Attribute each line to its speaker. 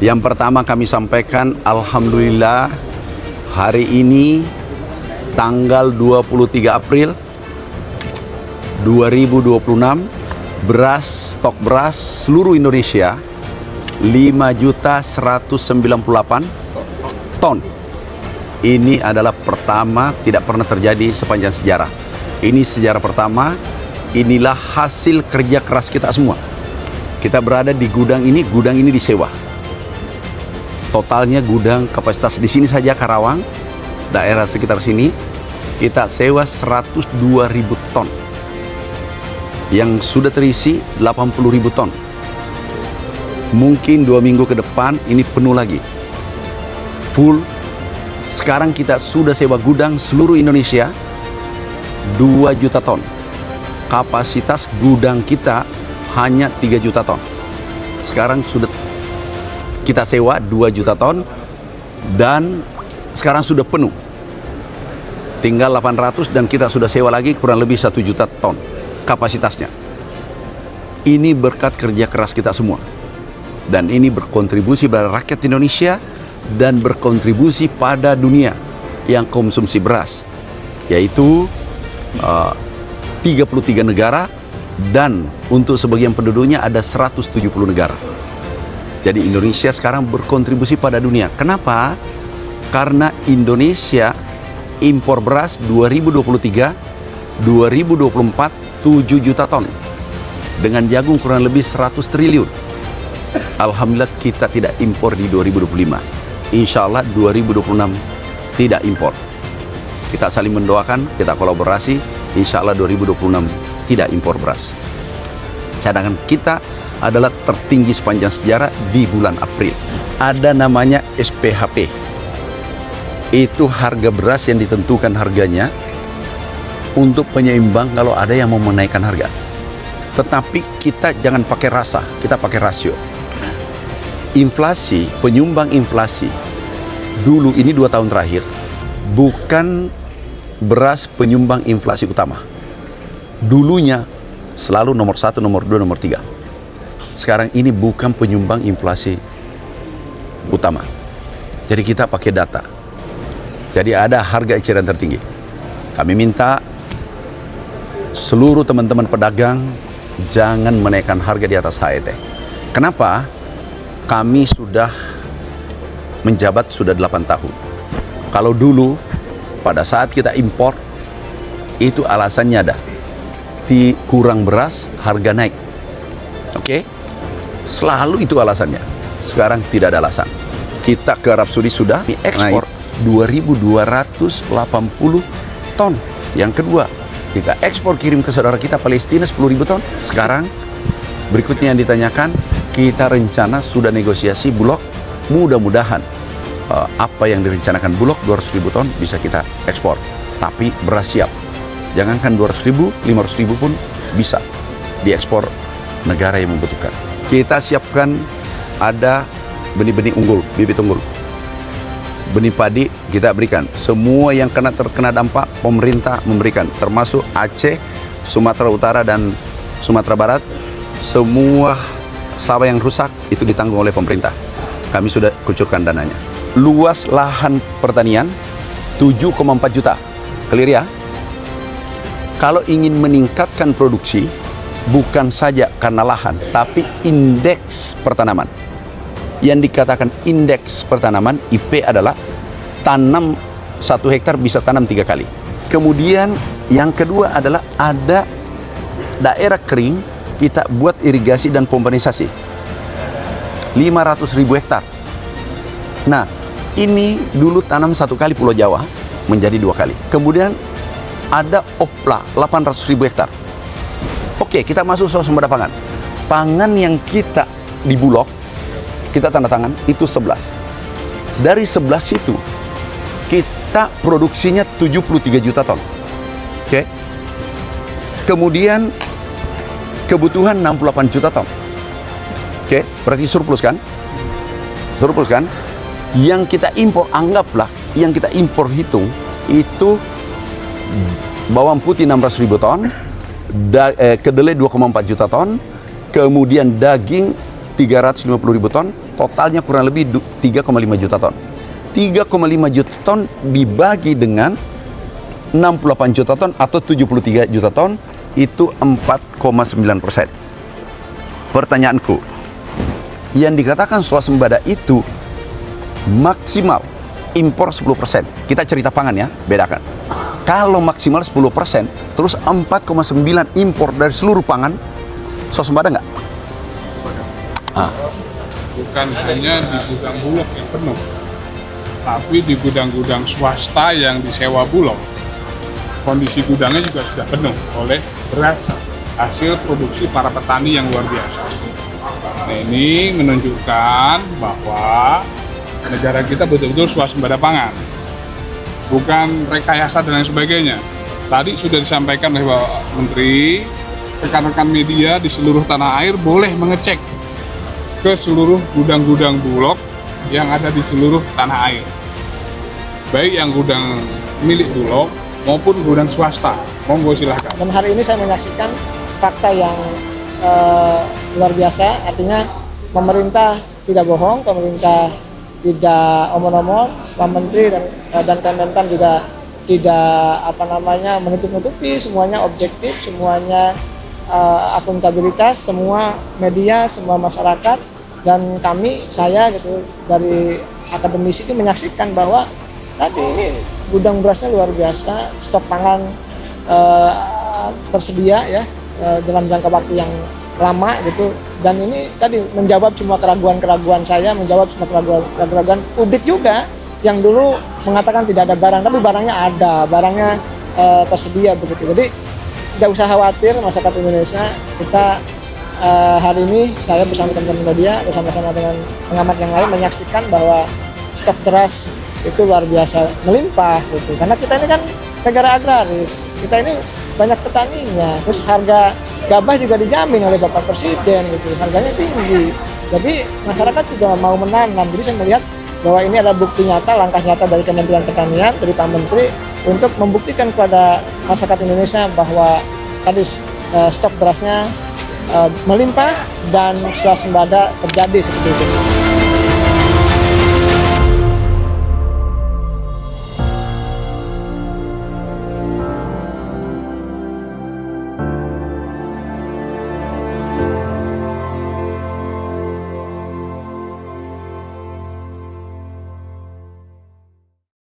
Speaker 1: Yang pertama kami sampaikan, alhamdulillah hari ini tanggal 23 April 2026 stok beras seluruh Indonesia 5.198 ton. Ini adalah pertama, tidak pernah terjadi sepanjang sejarah. Ini sejarah pertama, inilah hasil kerja keras kita semua. Kita berada di gudang ini disewa. Totalnya gudang kapasitas di sini saja Karawang, daerah sekitar sini, kita sewa 102.000 ton. Yang sudah terisi 80.000 ton. Mungkin 2 minggu ke depan ini penuh lagi. Full. Sekarang kita sudah sewa gudang seluruh Indonesia 2 juta ton. Kapasitas gudang kita hanya 3 juta ton. Sekarang sudah kita sewa 2 juta ton dan sekarang sudah penuh. Tinggal 800 dan kita sudah sewa lagi kurang lebih 1 juta ton kapasitasnya. Ini berkat kerja keras kita semua. Dan ini berkontribusi pada rakyat Indonesia dan berkontribusi pada dunia yang konsumsi beras. Yaitu 33 negara dan untuk sebagian penduduknya ada 170 negara. Jadi Indonesia sekarang berkontribusi pada dunia. Kenapa? Karena Indonesia impor beras 2023, 2024 7 juta ton. Dengan jagung kurang lebih 100 triliun. Alhamdulillah kita tidak impor di 2025. Insya Allah 2026 tidak impor. Kita saling mendoakan, kita kolaborasi. Insya Allah 2026 tidak impor beras. Cadangan kita adalah tertinggi sepanjang sejarah di bulan April. Ada namanya SPHP. Itu harga beras yang ditentukan harganya untuk penyeimbang kalau ada yang mau menaikkan harga. Tetapi kita jangan pakai rasa, kita pakai rasio. Inflasi, penyumbang inflasi, dulu ini 2 tahun terakhir, bukan beras penyumbang inflasi utama. Dulunya selalu nomor 1, nomor 2, nomor 3. Sekarang ini bukan penyumbang inflasi utama. Jadi kita pakai data. Jadi ada harga eceran tertinggi. Kami minta seluruh teman-teman pedagang jangan menaikkan harga di atas HET. Kenapa? Kami sudah menjabat sudah 8 tahun. Kalau dulu pada saat kita impor itu alasannya ada kurang beras, harga naik. Oke? Selalu itu alasannya. Sekarang tidak ada alasan. Kita ke Arab Saudi sudah ekspor 2.280 ton. Yang kedua, kita ekspor kirim ke saudara kita Palestina 10.000 ton. Sekarang berikutnya yang ditanyakan, kita rencana sudah negosiasi Bulog. Mudah-mudahan apa yang direncanakan Bulog 200.000 ton bisa kita ekspor. Tapi beras siap. Jangankan 200.000, 500.000 pun bisa diekspor negara yang membutuhkan. Kita siapkan ada benih-benih unggul, bibit unggul. Benih padi kita berikan. Semua yang terkena dampak pemerintah memberikan, termasuk Aceh, Sumatera Utara dan Sumatera Barat. Semua sawah yang rusak itu ditanggung oleh pemerintah. Kami sudah kucurkan dananya. Luas lahan pertanian 7,4 juta. Clear ya? Kalau ingin meningkatkan produksi bukan saja karena lahan, tapi indeks pertanaman. Yang dikatakan indeks pertanaman IP adalah tanam 1 hektar bisa tanam 3 kali. Kemudian yang kedua adalah ada daerah kering kita buat irigasi dan pompanisasi 500.000 hektar. Nah ini dulu tanam 1 kali Pulau Jawa menjadi 2 kali. Kemudian ada OPLA 800.000 hektar. Oke, kita masuk swasembada pangan. Pangan yang kita di Bulog kita tanda tangan itu 11. Dari 11 itu kita produksinya 73 juta ton. Oke. Kemudian kebutuhan 68 juta ton. Oke, berarti surplus kan? Surplus kan? Yang kita impor, anggaplah yang kita impor hitung itu bawang putih 600.000 ton, kedelai 2,4 juta ton, kemudian daging 350.000 ton, totalnya kurang lebih 3,5 juta ton. 3,5 juta ton dibagi dengan 68 juta ton atau 73 juta ton, itu 4,9%. Pertanyaanku, yang dikatakan swasembada itu maksimal impor 10%. Kita cerita pangan ya, bedakan. Kalau maksimal 10%, terus 4,9 impor dari seluruh pangan, swasembada nggak?
Speaker 2: Bukan hanya di gudang Bulog yang penuh, tapi di gudang-gudang swasta yang disewa Bulog, kondisi gudangnya juga sudah penuh oleh beras hasil produksi para petani yang luar biasa. Nah, ini menunjukkan bahwa negara kita betul-betul swasembada pangan, bukan rekayasa dan lain sebagainya. Tadi sudah disampaikan oleh Bapak Menteri, rekan-rekan media di seluruh tanah air boleh mengecek ke seluruh gudang-gudang Bulog yang ada di seluruh tanah air, baik yang gudang milik Bulog maupun gudang swasta. Monggo silahkan.
Speaker 3: Dan hari ini saya menyaksikan fakta yang luar biasa, artinya pemerintah tidak bohong, pemerintah tidak omong-omong, Pak Menteri dan Kementan juga tidak menutup-nutupi, semuanya objektif, semuanya akuntabilitas, semua media, semua masyarakat, dan saya gitu dari akademisi itu menyaksikan bahwa tadi ini gudang berasnya luar biasa, stok pangan tersedia ya dalam jangka waktu yang lama gitu, dan ini tadi menjawab semua keraguan-keraguan saya, menjawab semua keraguan publik juga yang dulu mengatakan tidak ada barang, tapi barangnya ada, barangnya tersedia begitu. Jadi tidak usah khawatir masyarakat Indonesia. Kita hari ini saya bersama teman-teman media, bersama-sama dengan pengamat yang lain menyaksikan bahwa stok beras itu luar biasa melimpah gitu. Karena kita ini kan negara agraris, kita ini banyak petaninya, terus harga gabah juga dijamin oleh Bapak Presiden gitu, harganya tinggi. Jadi masyarakat juga mau menanam. Jadi saya melihat bahwa ini adalah bukti nyata, langkah nyata dari Kementerian Pertanian, dari Pak Menteri untuk membuktikan kepada masyarakat Indonesia bahwa tadi stok berasnya melimpah dan swasembada terjadi seperti itu.